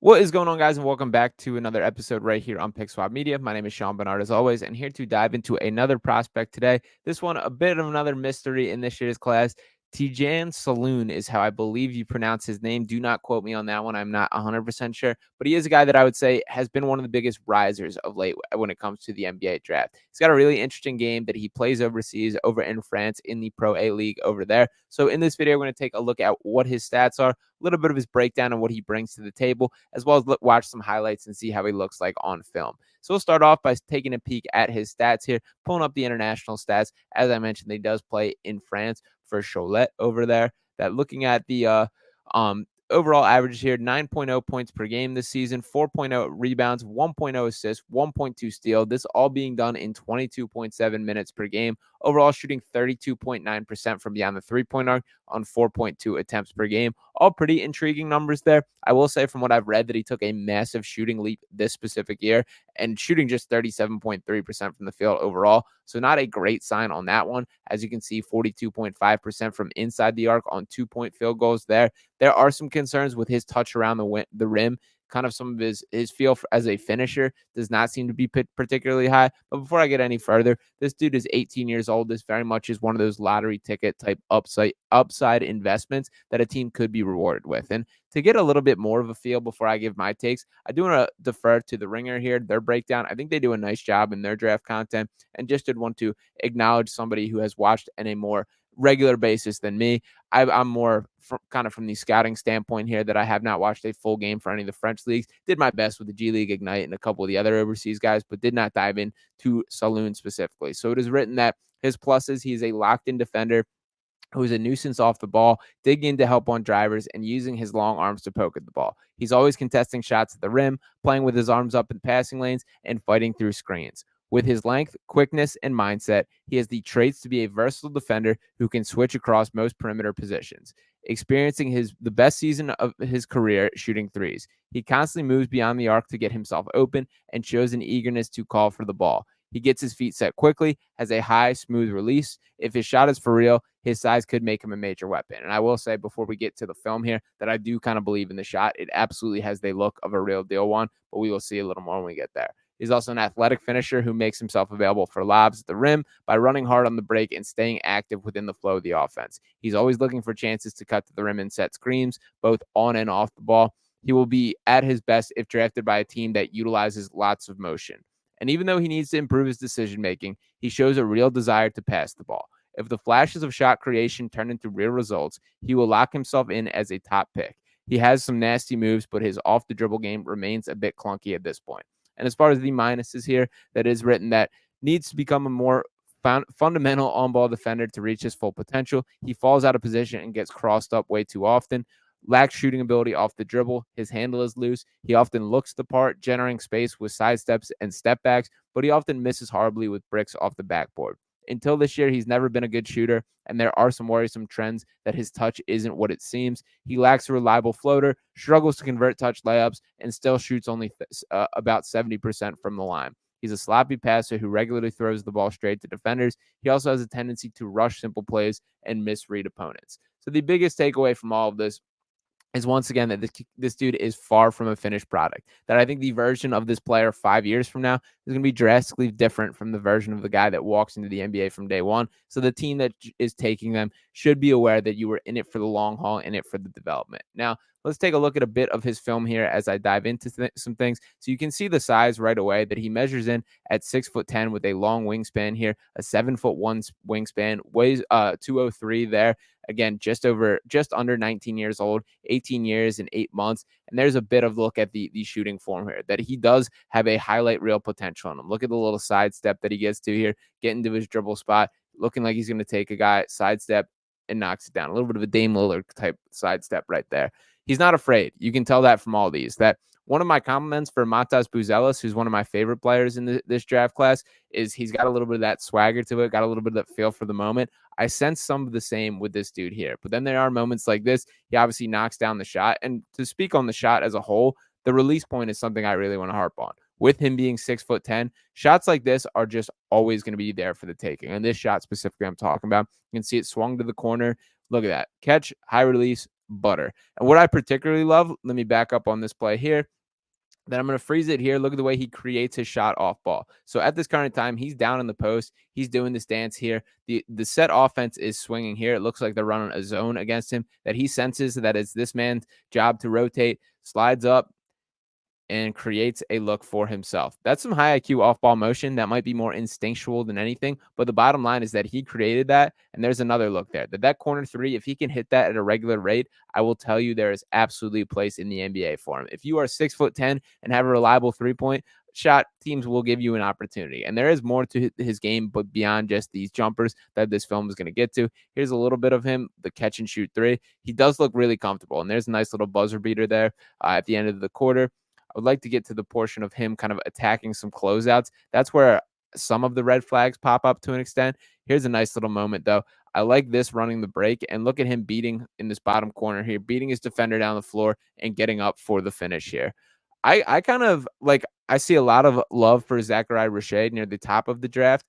What is going on, guys, and welcome back to another episode right here on PickSwap Media. My name is Sean Barnard, as always, and here to dive into another prospect today. This one, a bit of another mystery in this year's class. Tidjane Salaun is how I believe you pronounce his name. Do not quote me on that one. I'm not 100% sure, but he is a guy that I would say has been one of the biggest risers of late when it comes to the NBA draft. He's got a really interesting game that he plays overseas over in France in the Pro A League over there. So in this video, we're going to take a look at what his stats are, a little bit of his breakdown and what he brings to the table, as well as watch some highlights and see how he looks like on film. So we'll start off by taking a peek at his stats here, pulling up the international stats. As I mentioned, he does play in France for Cholet over there. That looking at the overall average here, 9.0 points per game this season, 4.0 rebounds, 1.0 assists, 1.2 steal. This all being done in 22.7 minutes per game. Overall shooting 32.9% from beyond the three-point arc on 4.2 attempts per game. All pretty intriguing numbers there. I will say from what I've read that he took a massive shooting leap this specific year and shooting just 37.3% from the field overall. So not a great sign on that one. As you can see, 42.5% from inside the arc on 2-point field goals there. There are some concerns with his touch around the rim. Kind of some of his feel as a finisher does not seem to be particularly high. But before I get any further, this dude is 18 years old. This very much is one of those lottery ticket type upside investments that a team could be rewarded with. And to get a little bit more of a feel before I give my takes, I do want to defer to the Ringer here, their breakdown. I think they do a nice job in their draft content, and just did want to acknowledge somebody who has watched in a more regular basis than me. I'm more kind of from the scouting standpoint here, that I have not watched a full game for any of the French leagues. Did my best with the G League Ignite and a couple of the other overseas guys, but did not dive into Salaun specifically. So it is written that his pluses: he's a locked-in defender who's a nuisance off the ball, digging in to help on drivers, and using his long arms to poke at the ball. He's always contesting shots at the rim, playing with his arms up in passing lanes, and fighting through screens. With his length, quickness, and mindset, he has the traits to be a versatile defender who can switch across most perimeter positions. Experiencing the best season of his career shooting threes. He constantly moves beyond the arc to get himself open and shows an eagerness to call for the ball. He gets his feet set quickly, has a high, smooth release. If his shot is for real, his size could make him a major weapon. And I will say before we get to the film here that I do kind of believe in the shot. It absolutely has the look of a real deal one, but we will see a little more when we get there. He's also an athletic finisher who makes himself available for lobs at the rim by running hard on the break and staying active within the flow of the offense. He's always looking for chances to cut to the rim and set screens, both on and off the ball. He will be at his best if drafted by a team that utilizes lots of motion. And even though he needs to improve his decision making, he shows a real desire to pass the ball. If the flashes of shot creation turn into real results, he will lock himself in as a top pick. He has some nasty moves, but his off the dribble game remains a bit clunky at this point. And as far as the minuses here, that is written that needs to become a more fundamental on-ball defender to reach his full potential. He falls out of position and gets crossed up way too often. Lacks shooting ability off the dribble. His handle is loose. He often looks the part, generating space with side steps and step backs, but he often misses horribly with bricks off the backboard. Until this year, he's never been a good shooter, and there are some worrisome trends that his touch isn't what it seems. He lacks a reliable floater, struggles to convert touch layups, and still shoots only about 70% from the line. He's a sloppy passer who regularly throws the ball straight to defenders. He also has a tendency to rush simple plays and misread opponents. So the biggest takeaway from all of this is once again that this dude is far from a finished product. That I think the version of this player 5 years from now is going to be drastically different from the version of the guy that walks into the NBA from day one. So the team that is taking them should be aware that you were in it for the long haul, in it for the development. Now, let's take a look at a bit of his film here as I dive into some things. So you can see the size right away that he measures in at 6'10" with a long wingspan here, a 7'1" wingspan, weighs 203 there. Again, just under 19 years old, 18 years and 8 months. And there's a bit of look at the shooting form here, that he does have a highlight reel potential on him. Look at the little sidestep that he gets to here, get into his dribble spot, looking like he's going to take a guy, sidestep, and knocks it down. A little bit of a Dame Lillard type sidestep right there. He's not afraid. You can tell that from all these. That one of my compliments for Matas Buzelis, who's one of my favorite players in this draft class, is he's got a little bit of that swagger to it, got a little bit of that feel for the moment. I sense some of the same with this dude here. But then there are moments like this. He obviously knocks down the shot. And to speak on the shot as a whole, the release point is something I really want to harp on. With him being 6'10", shots like this are just always going to be there for the taking. And this shot specifically I'm talking about, you can see it swung to the corner. Look at that. Catch, high release, butter. And what I particularly love, let me back up on this play here. Then I'm going to freeze it here. Look at the way he creates his shot off ball. So at this current time, he's down in the post. He's doing this dance here. The set offense is swinging here. It looks like they're running a zone against him that he senses that it's this man's job to rotate, slides up, and creates a look for himself. That's some high IQ off-ball motion that might be more instinctual than anything, but the bottom line is that he created that, and there's another look there. That corner three, if he can hit that at a regular rate, I will tell you there is absolutely a place in the NBA for him. If you are 6'10" and have a reliable three-point shot, teams will give you an opportunity. And there is more to his game, but beyond just these jumpers that this film is going to get to. Here's a little bit of him, the catch and shoot three. He does look really comfortable, and there's a nice little buzzer beater there at the end of the quarter. I would like to get to the portion of him kind of attacking some closeouts. That's where some of the red flags pop up to an extent. Here's a nice little moment, though. I like this running the break, and look at him beating in this bottom corner here, beating his defender down the floor and getting up for the finish here. I kind of like, I see a lot of love for Zachariah Richey near the top of the draft.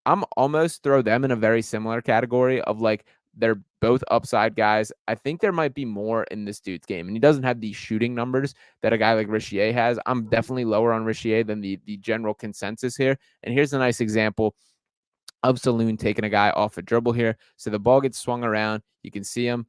I'm almost throw them in a very similar category of like, they're both upside guys. I think there might be more in this dude's game, and he doesn't have these shooting numbers that a guy like Richier has. I'm definitely lower on Richier than the general consensus here. And here's a nice example of Salaun taking a guy off a dribble here. So the ball gets swung around. You can see him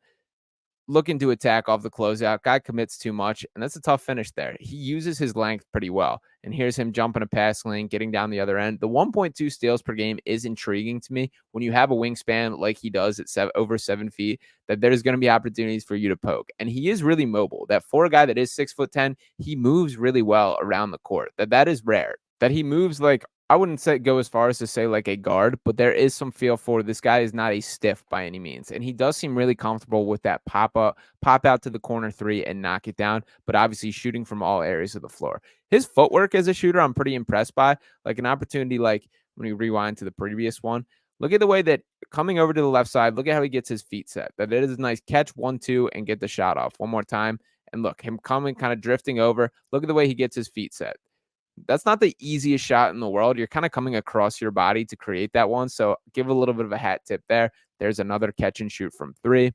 looking to attack off the closeout. Guy commits too much, and that's a tough finish there. He uses his length pretty well. And here's him jumping a pass lane, getting down the other end. The 1.2 steals per game is intriguing to me when you have a wingspan like he does at over 7 feet, that there's going to be opportunities for you to poke. And he is really mobile. That for a guy that is 6'10", he moves really well around the court. That is rare. That he moves like, I wouldn't say go as far as to say like a guard, but there is some feel for this guy is not a stiff by any means. And he does seem really comfortable with that pop out to the corner three and knock it down, but obviously shooting from all areas of the floor. His footwork as a shooter, I'm pretty impressed by. Like an opportunity, like when we rewind to the previous one, look at the way that coming over to the left side, look at how he gets his feet set. That it is a nice catch 1-2 and get the shot off one more time. And look, him coming, kind of drifting over. Look at the way he gets his feet set. That's not the easiest shot in the world. You're kind of coming across your body to create that one. So give a little bit of a hat tip there. There's another catch and shoot from three.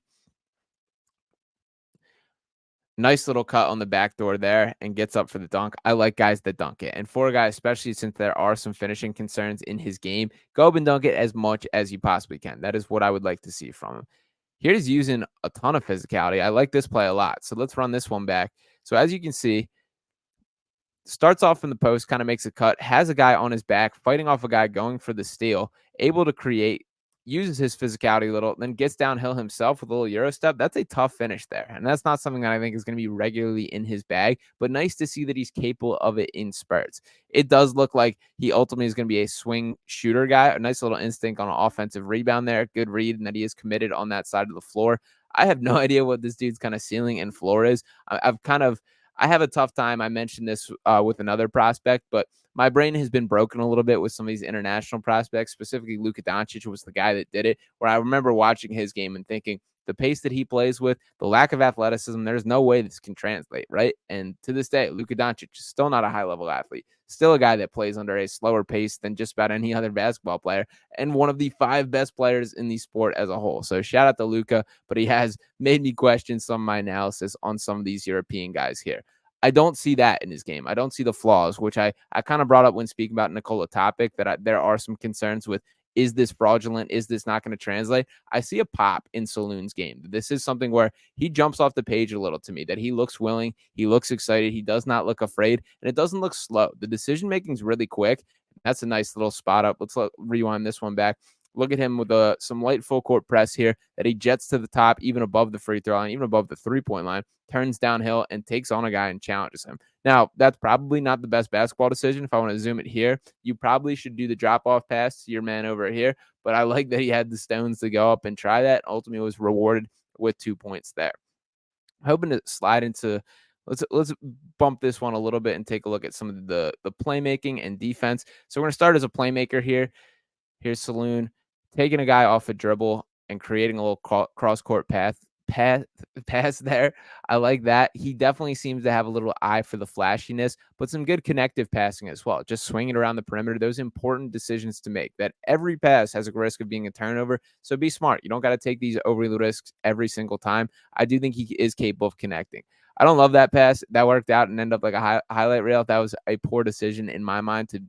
Nice little cut on the back door there and gets up for the dunk. I like guys that dunk it. And for a guy, especially since there are some finishing concerns in his game, go up and dunk it as much as you possibly can. That is what I would like to see from him. Here's using a ton of physicality. I like this play a lot. So let's run this one back. So as you can see, starts off in the post, kind of makes a cut, has a guy on his back, fighting off a guy going for the steal, able to create, uses his physicality a little, then gets downhill himself with a little Euro step. That's a tough finish there. And that's not something that I think is going to be regularly in his bag, but nice to see that he's capable of it in spurts. It does look like he ultimately is going to be a swing shooter guy. A nice little instinct on an offensive rebound there. Good read, and that he is committed on that side of the floor. I have no idea what this dude's kind of ceiling and floor is. I have a tough time. I mentioned this with another prospect, but my brain has been broken a little bit with some of these international prospects, specifically Luka Doncic was the guy that did it, where I remember watching his game and thinking the pace that he plays with, the lack of athleticism, there's no way this can translate, right? And to this day, Luka Doncic is still not a high-level athlete, still a guy that plays under a slower pace than just about any other basketball player, and one of the 5 best players in the sport as a whole. So shout out to Luka, but he has made me question some of my analysis on some of these European guys here. I don't see that in his game. I don't see the flaws, which I kind of brought up when speaking about Nikola Topic, that there are some concerns with. Is this fraudulent? Is this not going to translate? I see a pop in Salaun's game. This is something where he jumps off the page a little to me, that he looks willing, he looks excited, he does not look afraid, and it doesn't look slow. The decision-making is really quick. That's a nice little spot up. Let's rewind this one back. Look at him with some light full court press here that he jets to the top, even above the free throw line, even above the three-point line, turns downhill and takes on a guy and challenges him. Now, that's probably not the best basketball decision. If I want to zoom it here, you probably should do the drop-off pass to your man over here, but I like that he had the stones to go up and try that. Ultimately was rewarded with 2 points there. Hoping to slide into let's bump this one a little bit and take a look at some of the playmaking and defense. So we're going to start as a playmaker here. Here's Salaun taking a guy off a dribble and creating a little cross-court path pass there. I like that. He definitely seems to have a little eye for the flashiness, but some good connective passing as well. Just swinging around the perimeter, those important decisions to make. That every pass has a risk of being a turnover, so be smart. You don't got to take these overly risks every single time. I do think he is capable of connecting. I don't love that pass. That worked out and ended up like a highlight reel. That was a poor decision in my mind to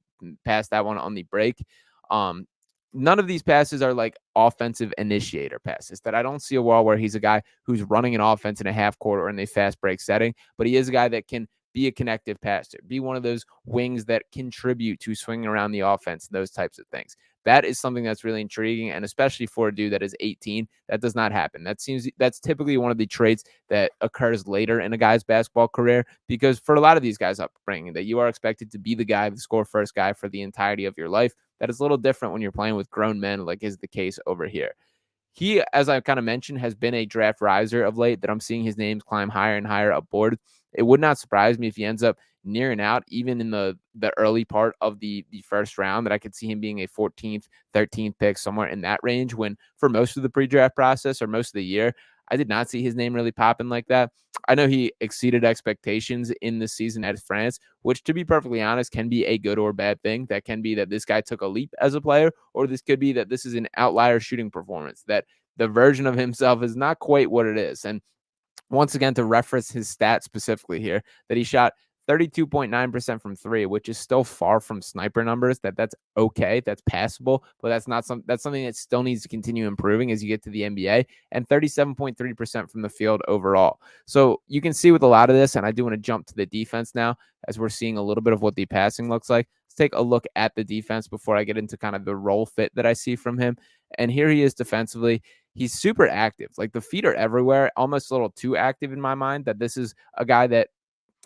pass that one on the break. Um, None of these passes are like offensive initiator passes. That I don't see a world where he's a guy who's running an offense in a half court or in a fast break setting, but he is a guy that can be a connective passer, be one of those wings that contribute to swinging around the offense, those types of things. That is something that's really intriguing, and especially for a dude that is 18, that does not happen. That's typically one of the traits that occurs later in a guy's basketball career, because for a lot of these guys upbringing, that you are expected to be the guy, the score first guy for the entirety of your life. That is a little different when you're playing with grown men, like is the case over here. He, as I kind of mentioned, has been a draft riser of late, that I'm seeing his names climb higher and higher up board. It would not surprise me if he ends up nearing out, even in the early part of the first round, that I could see him being a 14th, 13th pick, somewhere in that range, when for most of the pre-draft process or most of the year, I did not see his name really popping like that. I know he exceeded expectations in this season at France, which, to be perfectly honest, can be a good or bad thing. That can be that this guy took a leap as a player, or this could be that this is an outlier shooting performance, that the version of himself is not quite what it is. And once again, to reference his stats specifically here, that he shot 32.9% from three, which is still far from sniper numbers. That's okay, that's passable, but that's something that still needs to continue improving as you get to the NBA. And 37.3% from the field overall. So you can see with a lot of this, and I do want to jump to the defense now, as we're seeing a little bit of what the passing looks like. Let's take a look at the defense before I get into kind of the role fit that I see from him. And here he is defensively. He's super active. Like, the feet are everywhere, almost a little too active in my mind. That this is a guy that,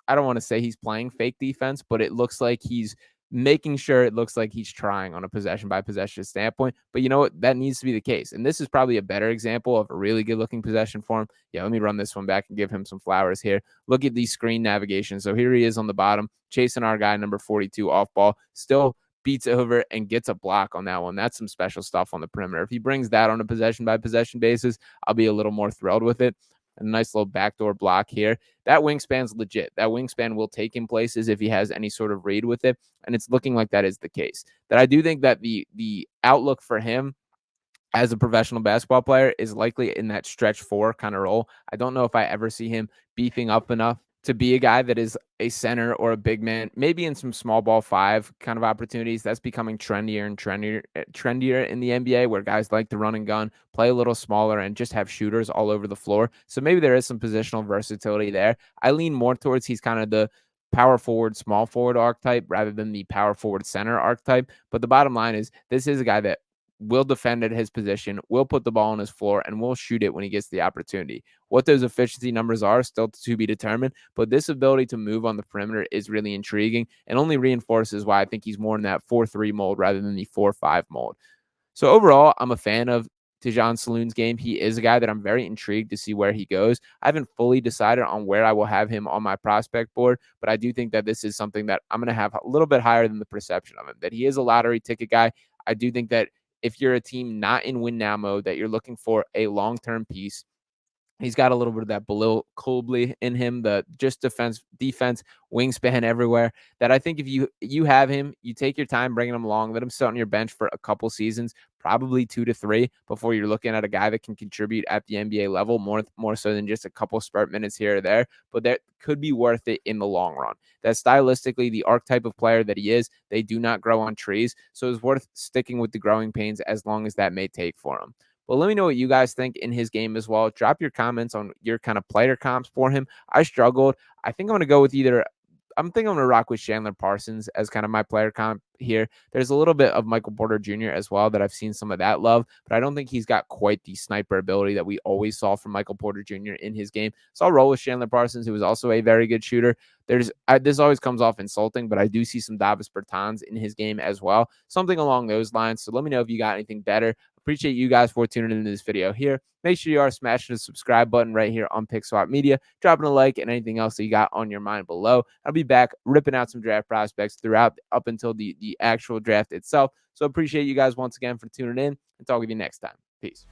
I don't want to say he's playing fake defense, but it looks like he's making sure it looks like he's trying on a possession by possession standpoint. But you know what? That needs to be the case. And this is probably a better example of a really good looking possession for him. Yeah, let me run this one back and give him some flowers here. Look at these screen navigation. So here he is on the bottom, chasing our guy, number 42, off ball. Still beats over and gets a block on that one. That's some special stuff on the perimeter. If he brings that on a possession by possession basis, I'll be a little more thrilled with it. A nice little backdoor block here. That wingspan's legit. That wingspan will take him places if he has any sort of read with it, and it's looking like that is the case. That I do think that the outlook for him as a professional basketball player is likely in that stretch four kind of role. I don't know if I ever see him beefing up enough to be a guy that is a center or a big man, maybe in some small ball five kind of opportunities. That's becoming trendier and trendier in the NBA, where guys like to run and gun, play a little smaller, and just have shooters all over the floor. So maybe there is some positional versatility there. I lean more towards he's kind of the power forward, small forward archetype rather than the power forward center archetype. But the bottom line is, this is a guy that will defend at his position, will put the ball on his floor, and will shoot it when he gets the opportunity. What those efficiency numbers are still to be determined, but this ability to move on the perimeter is really intriguing and only reinforces why I think he's more in that 4-3 mold rather than the 4-5 mold. So overall, I'm a fan of Tidjane Salaun's game. He is a guy that I'm very intrigued to see where he goes. I haven't fully decided on where I will have him on my prospect board, but I do think that this is something that I'm going to have a little bit higher than the perception of him, that he is a lottery ticket guy. I do think that if you're a team not in win now mode, that you're looking for a long-term piece, he's got a little bit of that Bilal Coulibaly in him, the just defense, wingspan everywhere. That I think if you have him, you take your time bringing him along, let him sit on your bench for a couple seasons, probably 2 to 3, before you're looking at a guy that can contribute at the NBA level more so than just a couple spurt minutes here or there. But that could be worth it in the long run. That stylistically, the archetype of player that he is, they do not grow on trees, so it's worth sticking with the growing pains as long as that may take for him. But let me know what you guys think in his game as well. Drop your comments on your kind of player comps for him. I struggled. I think I'm going to go with I'm going to rock with Chandler Parsons as kind of my player comp here. There's a little bit of Michael Porter Jr. as well that I've seen some of that love, but I don't think he's got quite the sniper ability that we always saw from Michael Porter Jr. in his game. So I'll roll with Chandler Parsons, who is also a very good shooter. This always comes off insulting, but I do see some Davis Bertans in his game as well. Something along those lines. So let me know if you got anything better. Appreciate you guys for tuning into this video here. Make sure you are smashing the subscribe button right here on Pick Swap Media, dropping a like, and anything else that you got on your mind below. I'll be back ripping out some draft prospects throughout up until the actual draft itself. So appreciate you guys once again for tuning in, and talk with you next time. Peace.